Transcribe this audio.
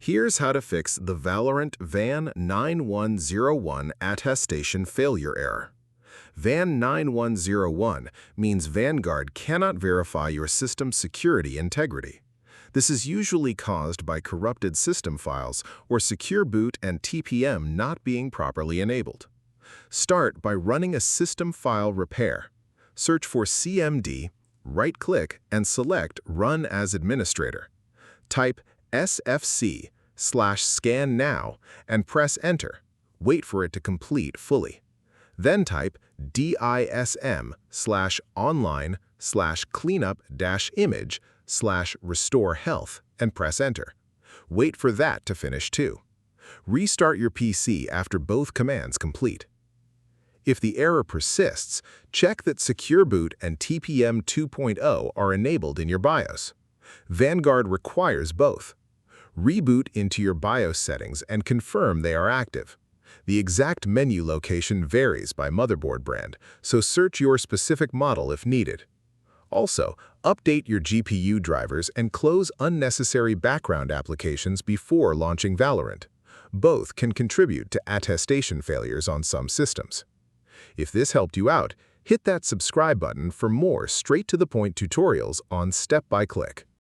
Here's how to fix the Valorant VAN 9101 attestation failure error. VAN 9101 means Vanguard cannot verify your system's security integrity. This is usually caused by corrupted system files or secure boot and TPM not being properly enabled. Start by running a system file repair. Search for CMD, right-click, and select Run as Administrator. Type sfc/scan now and press Enter. Wait for it to complete fully. Then type dism/online/cleanup-image/restore health and press Enter. Wait for that to finish too. Restart your PC after both commands complete. If the error persists, check that Secure Boot and TPM 2.0 are enabled in your BIOS. Vanguard requires both. Reboot into your BIOS settings and confirm they are active. The exact menu location varies by motherboard brand, so search your specific model if needed. Also, update your GPU drivers and close unnecessary background applications before launching Valorant. Both can contribute to attestation failures on some systems. If this helped you out, hit that subscribe button for more straight-to-the-point tutorials on step-by-click.